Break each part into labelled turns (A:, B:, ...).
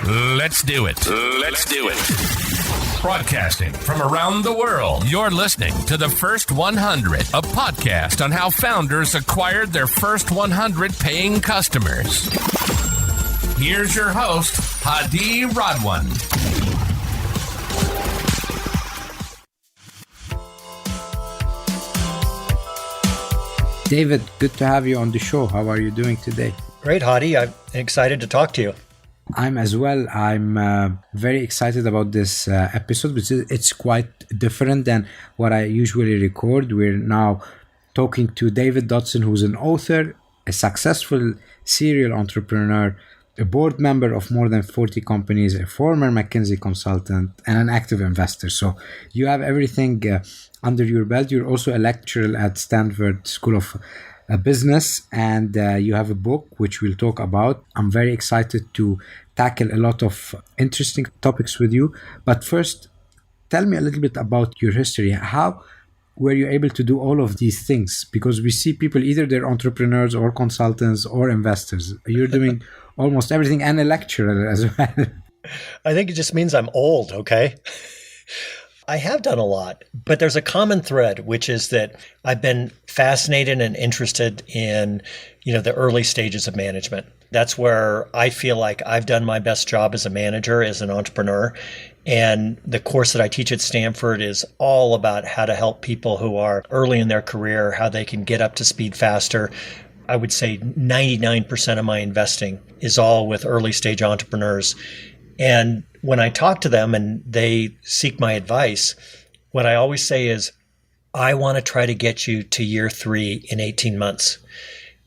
A: Let's do it. Let's do it. Broadcasting from around the world, you're listening to The First 100, a podcast on how founders acquired their first 100 paying customers. Here's your host, Hadi Radwan.
B: David, good to have you on the show. How are you doing today?
C: Great, Hadi. I'm excited to talk to you.
B: I'm as well. I'm very excited about this episode because it's quite different than what I usually record. We're now talking to David Dodson, who's an author, a successful serial entrepreneur, a board member of more than 40 companies, a former McKinsey consultant, and an active investor. So you have everything under your belt. You're also a lecturer at Stanford School of Business, and you have a book which we'll talk about. I'm very excited to tackle a lot of interesting topics with you. But first, tell me a little bit about your history. How were you able to do all of these things? Because we see people, either they're entrepreneurs or consultants or investors. You're doing almost everything, and a lecturer as well.
C: I think it just means I'm old, okay? I have done a lot, but there's a common thread, which is that I've been fascinated and interested in, the early stages of management. That's where I feel like I've done my best job as a manager, as an entrepreneur. And the course that I teach at Stanford is all about how to help people who are early in their career, how they can get up to speed faster. I would say 99% of my investing is all with early stage entrepreneurs. And when I talk to them and they seek my advice, what I always say is, I want to try to get you to year 3 in 18 months.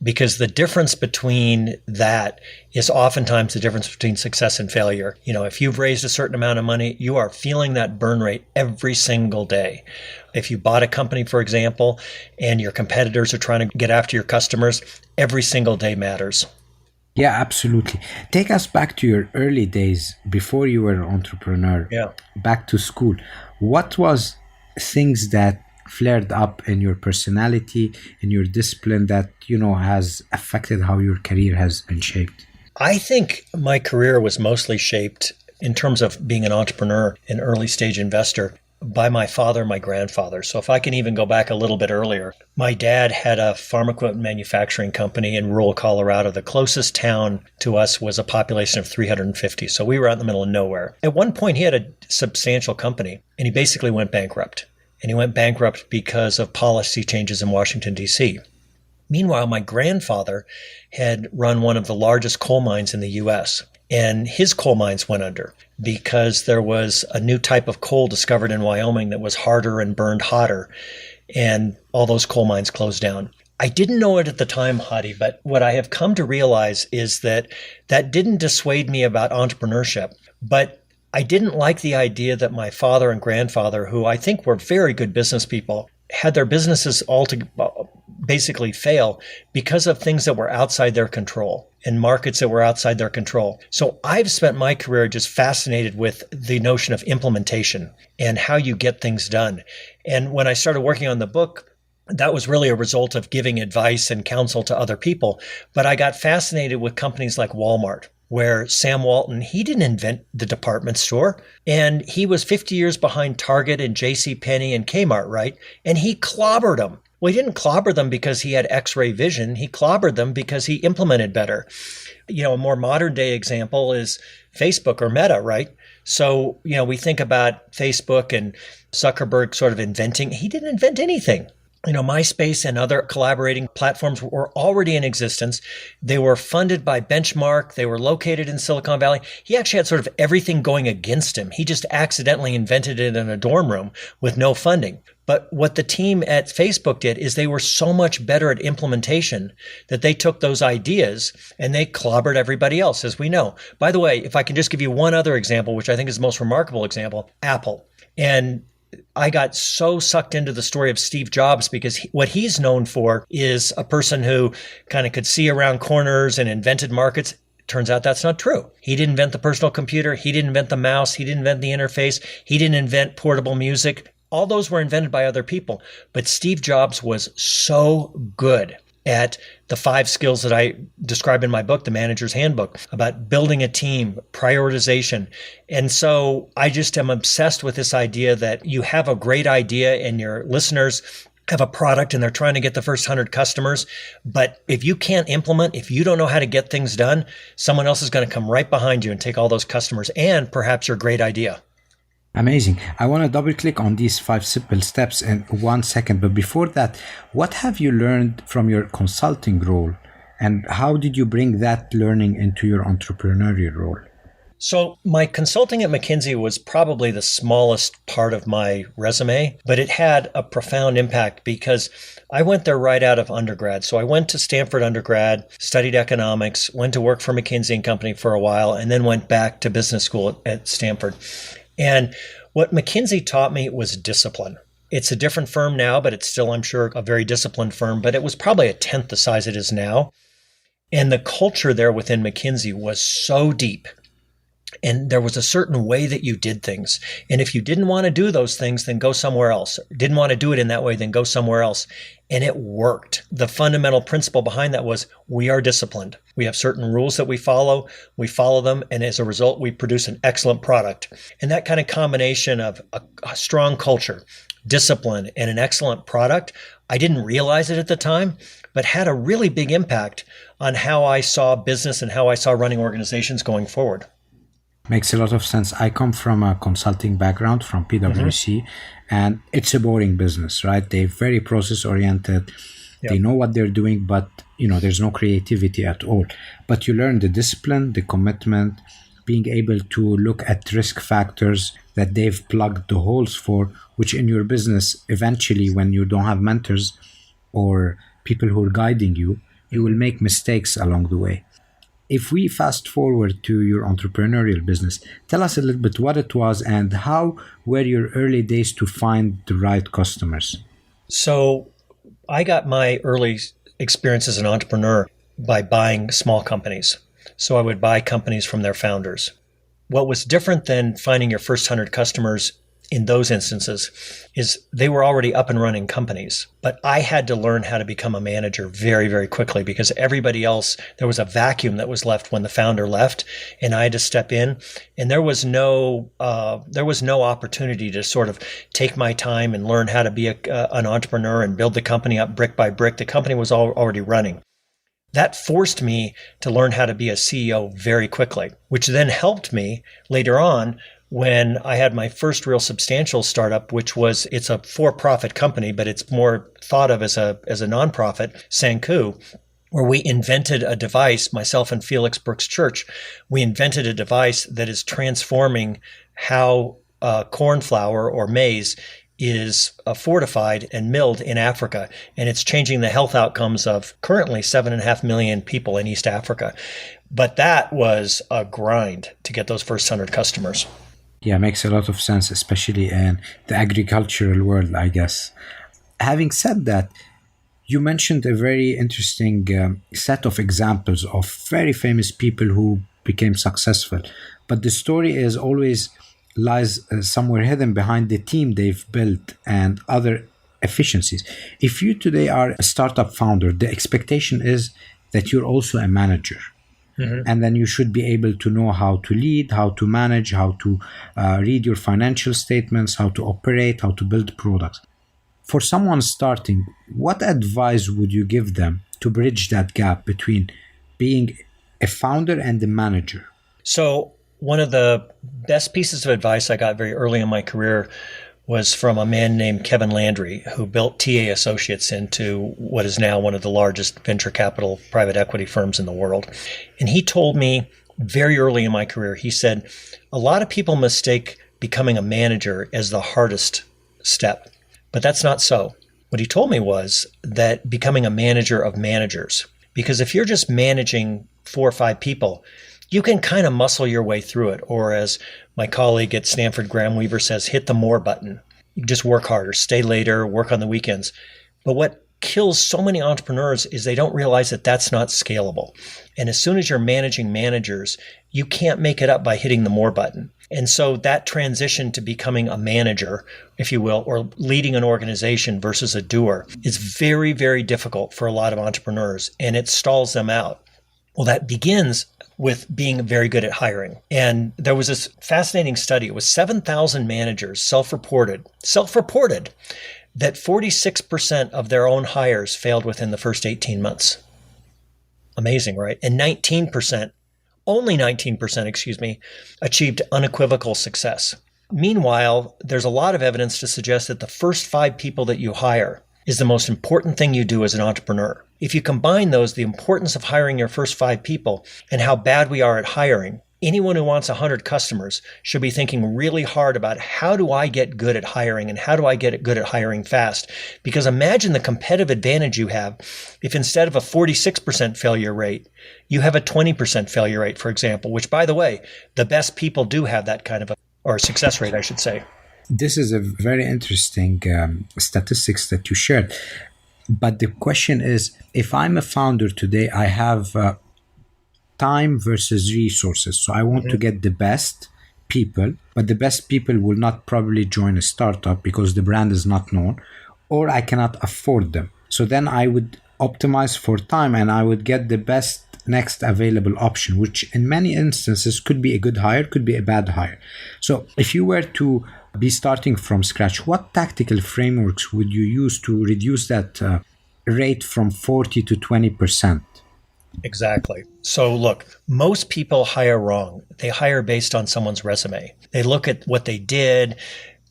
C: Because the difference between that is oftentimes the difference between success and failure. If you've raised a certain amount of money, you are feeling that burn rate every single day. If you bought a company, for example, and your competitors are trying to get after your customers, every single day matters.
B: Yeah, absolutely. Take us back to your early days before you were an entrepreneur, back to school. What was things that flared up in your personality, in your discipline that, has affected how your career has been shaped?
C: I think my career was mostly shaped in terms of being an entrepreneur, an early stage investor, by my father and my grandfather. So if I can even go back a little bit earlier, my dad had a farm equipment manufacturing company in rural Colorado. The closest town to us was a population of 350. So we were out in the middle of nowhere. At one point, he had a substantial company, and he basically went bankrupt. And he went bankrupt because of policy changes in Washington, D.C. Meanwhile, my grandfather had run one of the largest coal mines in the U.S., and his coal mines went under because there was a new type of coal discovered in Wyoming that was harder and burned hotter, and all those coal mines closed down. I didn't know it at the time, Hadi, but what I have come to realize is that didn't dissuade me about entrepreneurship, but I didn't like the idea that my father and grandfather, who I think were very good business people, had their businesses basically fail because of things that were outside their control and markets that were outside their control. So I've spent my career just fascinated with the notion of implementation and how you get things done. And when I started working on the book, that was really a result of giving advice and counsel to other people. But I got fascinated with companies like Walmart, where Sam Walton, he didn't invent the department store, and he was 50 years behind Target and JCPenney and Kmart, right? And he clobbered them. Well, he didn't clobber them because he had X-ray vision. He clobbered them because he implemented better. A more modern day example is Facebook or Meta, right? So, we think about Facebook and Zuckerberg sort of inventing. He didn't invent anything. MySpace and other collaborating platforms were already in existence. They were funded by Benchmark. They were located in Silicon Valley. He actually had sort of everything going against him. He just accidentally invented it in a dorm room with no funding. But what the team at Facebook did is they were so much better at implementation that they took those ideas and they clobbered everybody else, as we know. By the way, if I can just give you one other example, which I think is the most remarkable example, Apple. And I got so sucked into the story of Steve Jobs because what he's known for is a person who kind of could see around corners and invented markets. Turns out that's not true. He didn't invent the personal computer. He didn't invent the mouse. He didn't invent the interface. He didn't invent portable music. All those were invented by other people. But Steve Jobs was so good at the 5 skills that I describe in my book, The Manager's Handbook, about building a team, prioritization. And so I just am obsessed with this idea that you have a great idea and your listeners have a product and they're trying to get the first 100 customers. But if you can't implement, if you don't know how to get things done, someone else is going to come right behind you and take all those customers and perhaps your great idea.
B: Amazing. I want to double click on these 5 simple steps in 1 second. But before that, what have you learned from your consulting role? And how did you bring that learning into your entrepreneurial role?
C: So my consulting at McKinsey was probably the smallest part of my resume, but it had a profound impact because I went there right out of undergrad. So I went to Stanford undergrad, studied economics, went to work for McKinsey Company for a while, and then went back to business school at Stanford. And what McKinsey taught me was discipline. It's a different firm now, but it's still, I'm sure, a very disciplined firm, but it was probably a tenth the size it is now. And the culture there within McKinsey was so deep. And there was a certain way that you did things. And if you didn't want to do those things, then go somewhere else. Didn't want to do it in that way, then go somewhere else. And it worked. The fundamental principle behind that was we are disciplined. We have certain rules that we follow them. And as a result, we produce an excellent product. And that kind of combination of a strong culture, discipline, and an excellent product, I didn't realize it at the time, but had a really big impact on how I saw business and how I saw running organizations going forward.
B: Makes a lot of sense. I come from a consulting background from PwC, and it's a boring business, right? They're very process oriented. Yep. They know what they're doing, but there's no creativity at all. But you learn the discipline, the commitment, being able to look at risk factors that they've plugged the holes for, which in your business, eventually, when you don't have mentors or people who are guiding you, you will make mistakes along the way. If we fast forward to your entrepreneurial business, tell us a little bit what it was and how were your early days to find the right customers?
C: So I got my early experience as an entrepreneur by buying small companies. So I would buy companies from their founders. What was different than finding your first 100 customers in those instances is they were already up and running companies. But I had to learn how to become a manager very, very quickly because everybody else, there was a vacuum that was left when the founder left and I had to step in. And there was no opportunity to sort of take my time and learn how to be an entrepreneur and build the company up brick by brick. The company was already running. That forced me to learn how to be a CEO very quickly, which then helped me later on when I had my first real substantial startup, it's a for-profit company, but it's more thought of as a nonprofit, Sanku, where we invented a device, myself and Felix Brooks Church, we invented a device that is transforming how corn flour or maize is fortified and milled in Africa. And it's changing the health outcomes of currently 7.5 million people in East Africa. But that was a grind to get those first 100 customers.
B: Yeah, makes a lot of sense, especially in the agricultural world, I guess. Having said that, you mentioned a very interesting set of examples of very famous people who became successful. But the story is always lies somewhere hidden behind the team they've built and other efficiencies. If you today are a startup founder, the expectation is that you're also a manager. Mm-hmm. And then you should be able to know how to lead, how to manage, how to read your financial statements, how to operate, how to build products. For someone starting, what advice would you give them to bridge that gap between being a founder and a manager?
C: So one of the best pieces of advice I got very early in my career was from a man named Kevin Landry, who built TA Associates into what is now one of the largest venture capital private equity firms in the world. And he told me very early in my career, he said, a lot of people mistake becoming a manager as the hardest step, but that's not so. What he told me was that becoming a manager of managers, because if you're just managing 4 or 5 people, you can kind of muscle your way through it. Or as my colleague at Stanford, Graham Weaver, says, hit the more button. You just work harder, stay later, work on the weekends. But what kills so many entrepreneurs is they don't realize that that's not scalable. And as soon as you're managing managers, you can't make it up by hitting the more button. And so that transition to becoming a manager, if you will, or leading an organization versus a doer is very, very difficult for a lot of entrepreneurs, and it stalls them out. Well, that begins with being very good at hiring. And there was this fascinating study. It was 7,000 managers self-reported that 46% of their own hires failed within the first 18 months. Amazing, right? And only 19%, achieved unequivocal success. Meanwhile, there's a lot of evidence to suggest that the first 5 people that you hire is the most important thing you do as an entrepreneur. If you combine those, the importance of hiring your first 5 people and how bad we are at hiring, anyone who wants 100 customers should be thinking really hard about how do I get good at hiring and how do I get good at hiring fast? Because imagine the competitive advantage you have if instead of a 46% failure rate, you have a 20% failure rate, for example, which, by the way, the best people do have that kind of or success rate, I should say.
B: This is a very interesting statistics that you shared. But the question is, if I'm a founder today, I have time versus resources. So I want to get the best people, but the best people will not probably join a startup because the brand is not known, or I cannot afford them. So then I would optimize for time and I would get the best next available option, which in many instances could be a good hire, could be a bad hire. So if you were to be starting from scratch, what tactical frameworks would you use to reduce that rate from 40 to 20%?
C: Exactly. So look, most people hire wrong. They hire based on someone's resume. They look at what they did,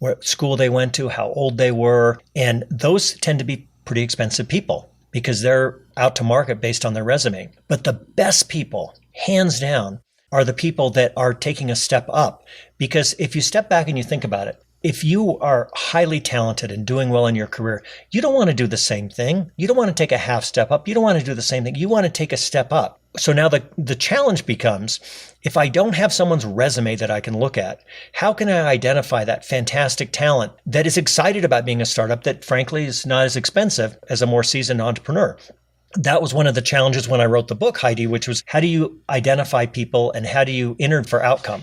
C: what school they went to, how old they were, and those tend to be pretty expensive people because they're out to market based on their resume. But the best people, hands down, are the people that are taking a step up. Because if you step back and you think about it, if you are highly talented and doing well in your career, you don't want to do the same thing. You don't want to take a half step up. You don't want to do the same thing. You want to take a step up. So now the challenge becomes, if I don't have someone's resume that I can look at, how can I identify that fantastic talent that is excited about being a startup that frankly is not as expensive as a more seasoned entrepreneur? That was one of the challenges when I wrote the book, Heidi, which was how do you identify people and how do you enter for outcome?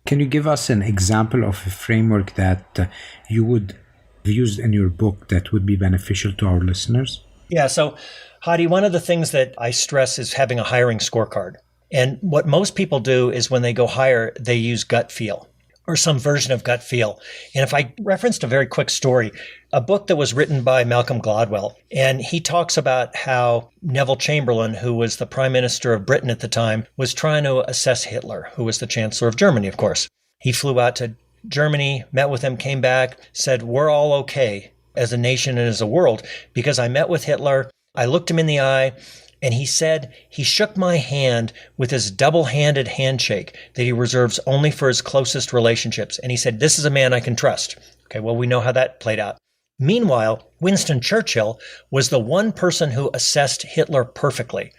B: Can you give us an example of a framework that you would use in your book that would be beneficial to our listeners?
C: Yeah. So, Heidi, one of the things that I stress is having a hiring scorecard. And what most people do is when they go hire, they use gut feel or some version of gut feel. And if I referenced a very quick story, a book that was written by Malcolm Gladwell, and he talks about how Neville Chamberlain, who was the prime minister of Britain at the time, was trying to assess Hitler, who was the chancellor of Germany, of course. He flew out to Germany, met with him, came back, said, "We're all okay as a nation and as a world because I met with Hitler. I looked him in the eye, and he said he shook my hand with his double-handed handshake that he reserves only for his closest relationships. And he said, this is a man I can trust." Okay, well, we know how that played out. Meanwhile, Winston Churchill was the one person who assessed Hitler perfectly,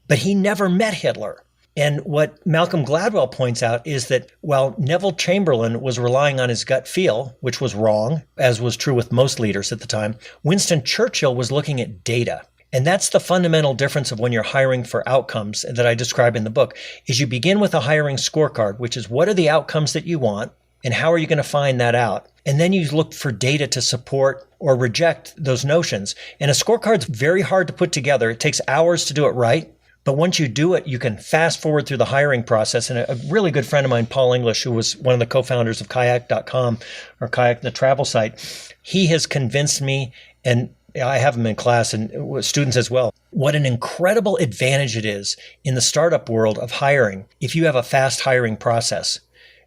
C: but he never met Hitler. And what Malcolm Gladwell points out is that while Neville Chamberlain was relying on his gut feel, which was wrong, as was true with most leaders at the time, Winston Churchill was looking at data. And that's the fundamental difference of when you're hiring for outcomes that I describe in the book, is you begin with a hiring scorecard, which is what are the outcomes that you want and how are you going to find that out? And then you look for data to support or reject those notions. And a scorecard's very hard to put together. It takes hours to do it right. But once you do it, you can fast forward through the hiring process. And a really good friend of mine, Paul English, who was one of the co-founders of kayak.com or Kayak, the travel site, he has convinced me, and I have them in class and with students as well, what an incredible advantage it is in the startup world of hiring if you have a fast hiring process,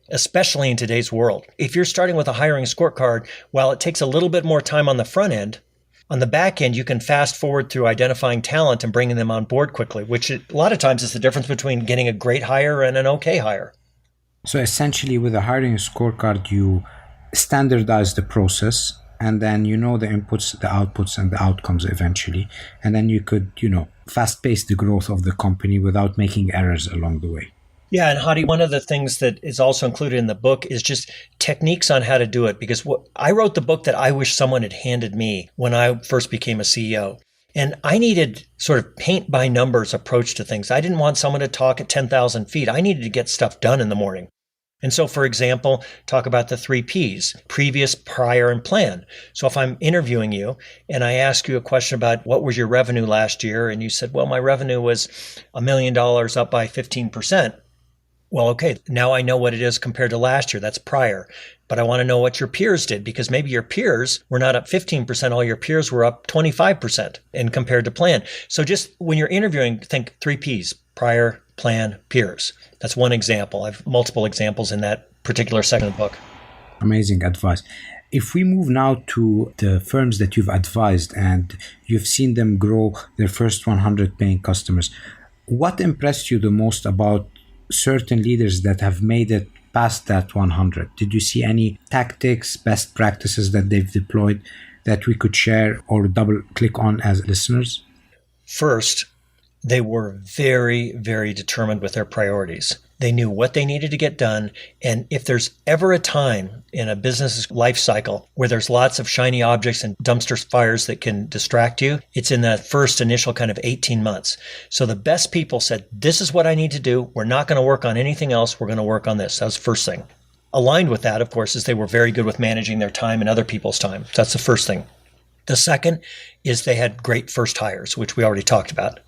C: especially in today's world. If you're starting with a hiring scorecard, while it takes a little bit more time on the front end, on the back end, you can fast forward through identifying talent and bringing them on board quickly, which a lot of times is the difference between getting a great hire and an okay hire.
B: So essentially with a hiring scorecard, you standardize the process, and then you know the inputs, the outputs, and the outcomes eventually. And then you could, fast pace the growth of the company without making errors along the way.
C: Yeah, and Hadi, one of the things that is also included in the book is just techniques on how to do it. Because I wrote the book that I wish someone had handed me when I first became a CEO. And I needed sort of paint by numbers approach to things. I didn't want someone to talk at 10,000 feet. I needed to get stuff done in the morning. And so, for example, talk about the 3 Ps, previous, prior, and plan. So if I'm interviewing you and I ask you a question about what was your revenue last year, and you said, well, my revenue was $1 million up by 15%. Well, okay, now I know what it is compared to last year. That's prior. But I want to know what your peers did, because maybe your peers were not up 15%. All your peers were up 25% and compared to plan. So just when you're interviewing, think 3 Ps, prior, plan, peers. That's one example. I have multiple examples in that particular section of the book.
B: Amazing advice. If we move now to the firms that you've advised and you've seen them grow their first 100 paying customers, what impressed you the most about certain leaders that have made it past that 100? Did you see any tactics, best practices that they've deployed that we could share or double click on as listeners?
C: First, they were very, very determined with their priorities. They knew what they needed to get done. And if there's ever a time in a business life cycle where there's lots of shiny objects and dumpster fires that can distract you, it's in that first initial kind of 18 months. So the best people said, this is what I need to do. We're not going to work on anything else. We're going to work on this. That was the first thing. Aligned with that, of course, is they were very good with managing their time and other people's time. So that's the first thing. The second is they had great first hires, which we already talked about.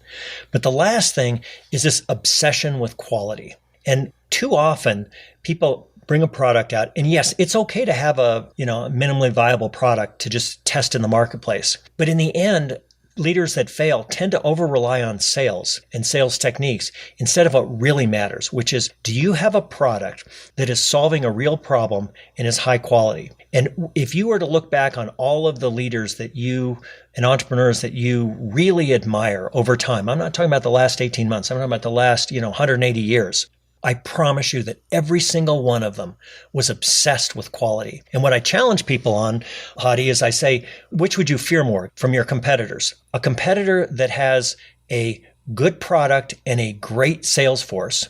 C: But the last thing is this obsession with quality. And too often people bring a product out, and yes, it's okay to have a minimally viable product to just test in the marketplace. But in the end, leaders that fail tend to over-rely on sales and sales techniques instead of what really matters, which is, do you have a product that is solving a real problem and is high quality? And if you were to look back on all of the leaders that you and entrepreneurs that you really admire over time, I'm not talking about the last 18 months, I'm talking about the last 180 years. I promise you that every single one of them was obsessed with quality. And what I challenge people on, Hadi, is I say, which would you fear more from your competitors? A competitor that has a good product and a great sales force,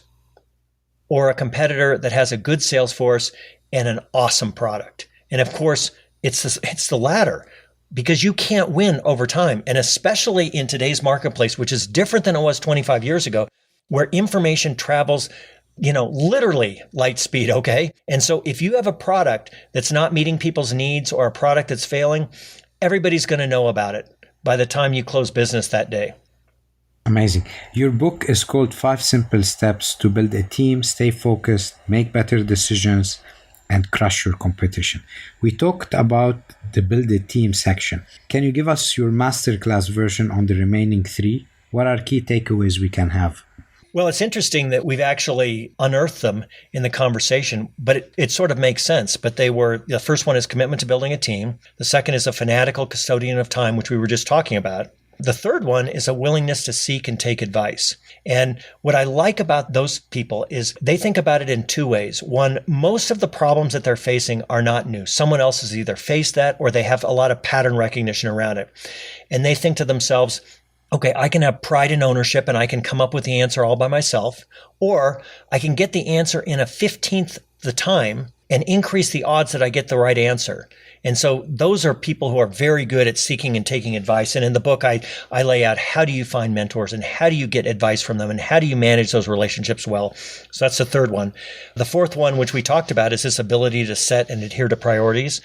C: or a competitor that has a good sales force and an awesome product? And of course, it's the latter, because you can't win over time. And especially in today's marketplace, which is different than it was 25 years ago, where information travels literally light speed, okay? And so if you have a product that's not meeting people's needs or a product that's failing, everybody's going to know about it by the time you close business that day.
B: Amazing. Your book is called 5 Simple Steps to Build a Team, Stay Focused, Make Better Decisions, and Crush Your Competition. We talked about the Build a Team section. Can you give us your masterclass version on the remaining 3? What are key takeaways we can have?
C: Well, it's interesting that we've actually unearthed them in the conversation, but it sort of makes sense. But the first one is commitment to building a team. The second is a fanatical custodian of time, which we were just talking about. The third one is a willingness to seek and take advice. And what I like about those people is they think about it in 2 ways. One, most of the problems that they're facing are not new. Someone else has either faced that or they have a lot of pattern recognition around it. And they think to themselves, okay, I can have pride and ownership and I can come up with the answer all by myself, or I can get the answer in a 15th the time and increase the odds that I get the right answer. And so those are people who are very good at seeking and taking advice. And in the book, I lay out how do you find mentors and how do you get advice from them and how do you manage those relationships well. So that's the third one. The fourth one, which we talked about, is this ability to set and adhere to priorities.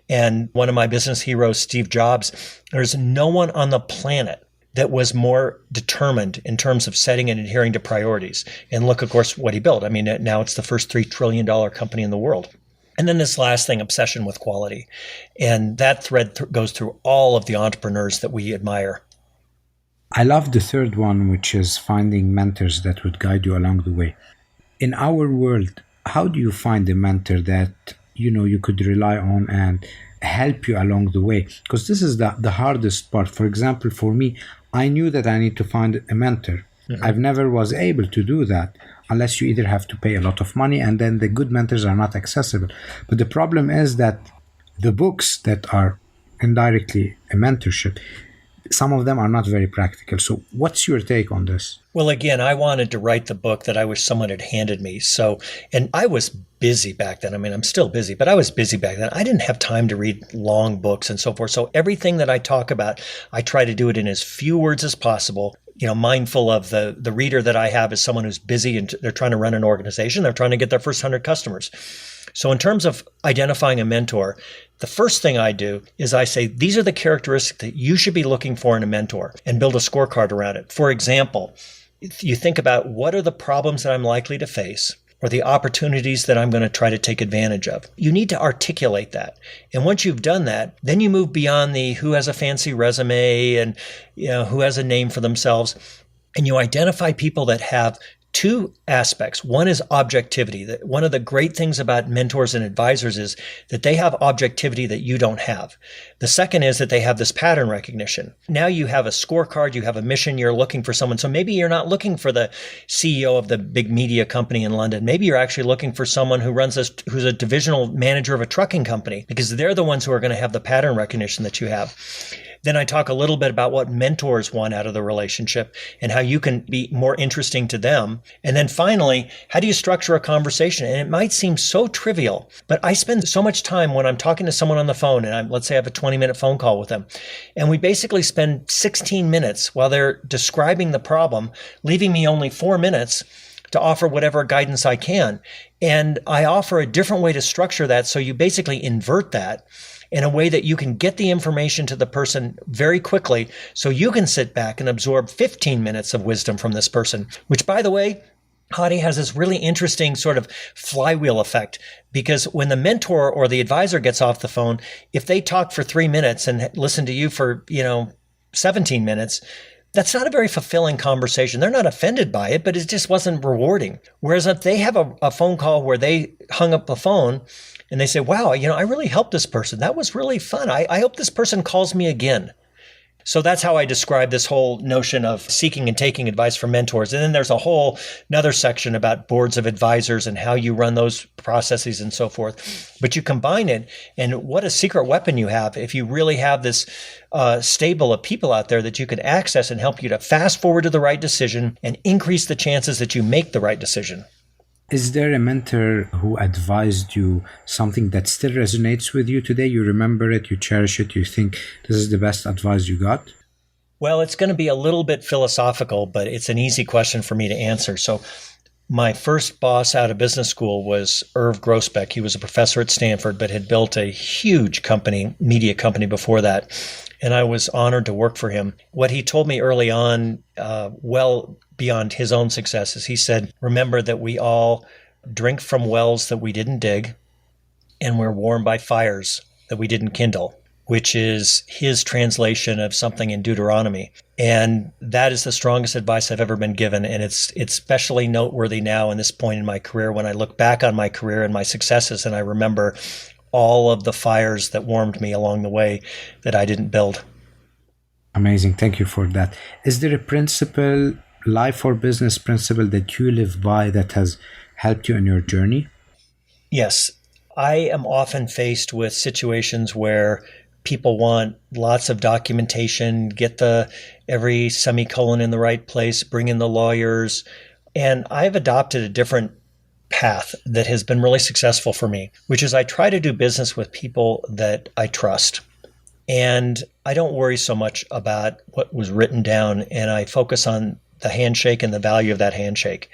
C: And one of my business heroes, Steve Jobs, there's no one on the planet that was more determined in terms of setting and adhering to priorities. And look, of course, what he built. I mean, now it's the first $3 trillion company in the world. And then this last thing, obsession with quality. And that thread goes through all of the entrepreneurs that we admire.
B: I love the third one, which is finding mentors that would guide you along the way. In our world, how do you find a mentor that you could rely on and help you along the way? Because this is the hardest part. For example, for me, I knew that I need to find a mentor. Mm-hmm. I've never was able to do that unless you either have to pay a lot of money and then the good mentors are not accessible. But the problem is that the books that are indirectly a mentorship, some of them are not very practical. So what's your take on this?
C: Well, again, I wanted to write the book that I wish someone had handed me. So, and I was busy back then. I mean, I'm still busy, but I was busy back then. I didn't have time to read long books and so forth. So everything that I talk about, I try to do it in as few words as possible, mindful of the reader that I have is someone who's busy and they're trying to run an organization. They're trying to get their first 100 customers. So in terms of identifying a mentor, the first thing I do is I say, these are the characteristics that you should be looking for in a mentor and build a scorecard around it. For example, if you think about what are the problems that I'm likely to face or the opportunities that I'm going to try to take advantage of. You need to articulate that. And once you've done that, then you move beyond the who has a fancy resume and who has a name for themselves. And you identify people that have two aspects. One is objectivity. One of the great things about mentors and advisors is that they have objectivity that you don't have. The second is that they have this pattern recognition. Now you have a scorecard, you have a mission, you're looking for someone. So maybe you're not looking for the CEO of the big media company in London. Maybe you're actually looking for someone who's a divisional manager of a trucking company, because they're the ones who are going to have the pattern recognition that you have. Then I talk a little bit about what mentors want out of the relationship and how you can be more interesting to them. And then finally, how do you structure a conversation? And it might seem so trivial, but I spend so much time when I'm talking to someone on the phone and let's say I have a 20-minute phone call with them. And we basically spend 16 minutes while they're describing the problem, leaving me only 4 minutes to offer whatever guidance I can. And I offer a different way to structure that. So you basically invert that in a way that you can get the information to the person very quickly so you can sit back and absorb 15 minutes of wisdom from this person, which, by the way, Hadi, has this really interesting sort of flywheel effect, because when the mentor or the advisor gets off the phone, if they talk for 3 minutes and listen to you for, 17 minutes, that's not a very fulfilling conversation. They're not offended by it, but it just wasn't rewarding. Whereas if they have a phone call where they hung up the phone and they say, wow, I really helped this person. That was really fun. I hope this person calls me again. So that's how I describe this whole notion of seeking and taking advice from mentors. And then there's a whole another section about boards of advisors and how you run those processes and so forth. But you combine it, and what a secret weapon you have if you really have this stable of people out there that you can access and help you to fast forward to the right decision and increase the chances that you make the right decision.
B: Is there a mentor who advised you something that still resonates with you today? You remember it, you cherish it, you think this is the best advice you got?
C: Well, it's going to be a little bit philosophical, but it's an easy question for me to answer. So my first boss out of business school was Irv Grossbeck. He was a professor at Stanford, but had built a huge company, media company before that. And I was honored to work for him. What he told me early on, well beyond his own successes, he said, remember that we all drink from wells that we didn't dig, and we're warmed by fires that we didn't kindle, which is his translation of something in Deuteronomy. And that is the strongest advice I've ever been given. And it's especially noteworthy now in this point in my career when I look back on my career and my successes, and I remember all of the fires that warmed me along the way that I didn't build.
B: Amazing. Thank you for that. Is there a principle, life or business principle, that you live by that has helped you in your journey?
C: Yes. I am often faced with situations where people want lots of documentation, get every semicolon in the right place, bring in the lawyers. And I've adopted a different path that has been really successful for me, which is I try to do business with people that I trust. And I don't worry so much about what was written down, and I focus on the handshake and the value of that handshake.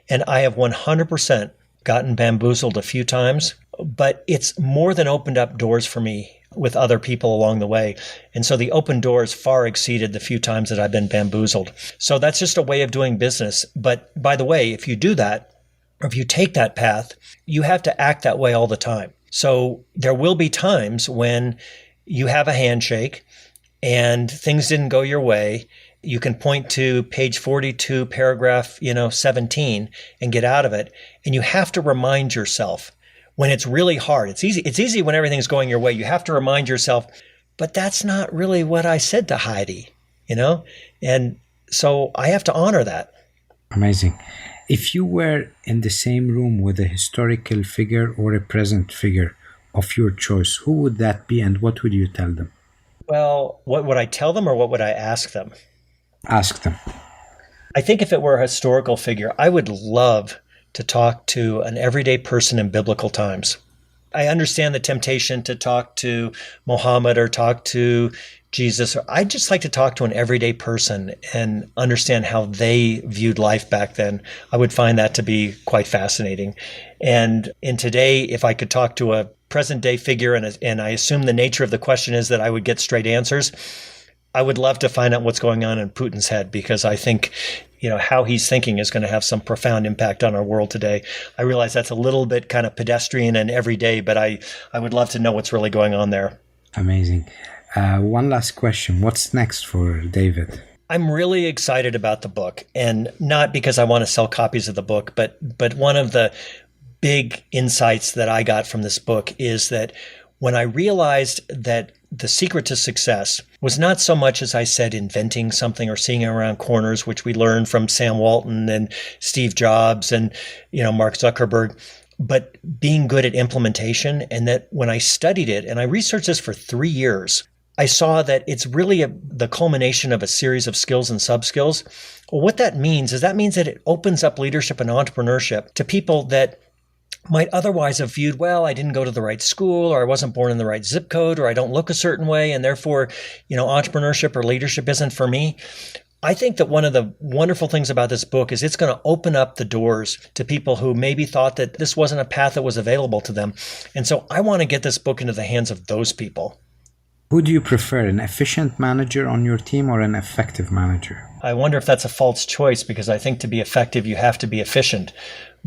C: And I have 100% gotten bamboozled a few times, but it's more than opened up doors for me with other people along the way. And so the open doors far exceeded the few times that I've been bamboozled. So that's just a way of doing business. But by the way, if you do that, or if you take that path, you have to act that way all the time. So there will be times when you have a handshake and things didn't go your way. You can point to page 42, paragraph, 17 and get out of it. And you have to remind yourself when it's really hard. It's easy when everything's going your way. You have to remind yourself, but that's not really what I said to Heidi, And so I have to honor that.
B: Amazing. If you were in the same room with a historical figure or a present figure of your choice, who would that be and what would you tell them?
C: Well, what would I tell them or what would I ask them?
B: Ask them.
C: I think if it were a historical figure, I would love to talk to an everyday person in biblical times. I understand the temptation to talk to Muhammad or talk to Jesus. I'd just like to talk to an everyday person and understand how they viewed life back then. I would find that to be quite fascinating. And in today, if I could talk to a present day figure, and I assume the nature of the question is that I would get straight answers, I would love to find out what's going on in Putin's head, because I think, how he's thinking is going to have some profound impact on our world today. I realize that's a little bit kind of pedestrian and everyday, but I would love to know what's really going on there.
B: Amazing. One last question. What's next for David?
C: I'm really excited about the book, and not because I want to sell copies of the book, but one of the big insights that I got from this book is that when I realized that the secret to success was not so much, as I said, inventing something or seeing it around corners, which we learned from Sam Walton and Steve Jobs and, Mark Zuckerberg, but being good at implementation. And that when I studied it, and I researched this for 3 years, I saw that it's really the culmination of a series of skills and sub-skills. Well, what that means is that it opens up leadership and entrepreneurship to people that might otherwise have viewed, well, I didn't go to the right school, or I wasn't born in the right zip code, or I don't look a certain way, and therefore, entrepreneurship or leadership isn't for me. I think that one of the wonderful things about this book is it's going to open up the doors to people who maybe thought that this wasn't a path that was available to them. And so I want to get this book into the hands of those people.
B: Who do you prefer, an efficient manager on your team or an effective manager?
C: I wonder if that's a false choice, because I think to be effective, you have to be efficient.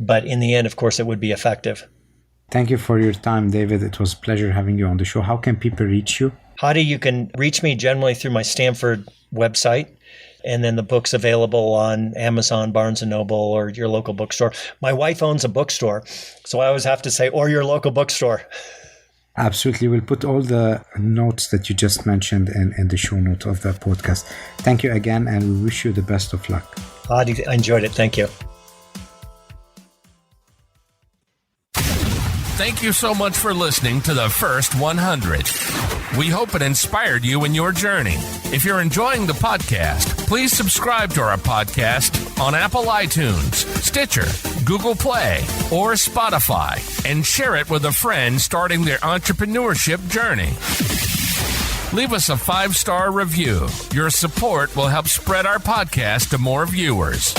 C: But in the end, of course, it would be effective.
B: Thank you for your time, David. It was a pleasure having you on the show. How can people reach you?
C: Hadi, you can reach me generally through my Stanford website. And then the book's available on Amazon, Barnes & Noble, or your local bookstore. My wife owns a bookstore, so I always have to say, or your local bookstore.
B: Absolutely. We'll put all the notes that you just mentioned in the show notes of the podcast. Thank you again, and we wish you the best of luck.
C: Hadi, I enjoyed it. Thank you.
A: Thank you so much for listening to the First 100. We hope it inspired you in your journey. If you're enjoying the podcast, please subscribe to our podcast on Apple iTunes, Stitcher, Google Play, or Spotify, and share it with a friend starting their entrepreneurship journey. Leave us a 5-star review. Your support will help spread our podcast to more viewers.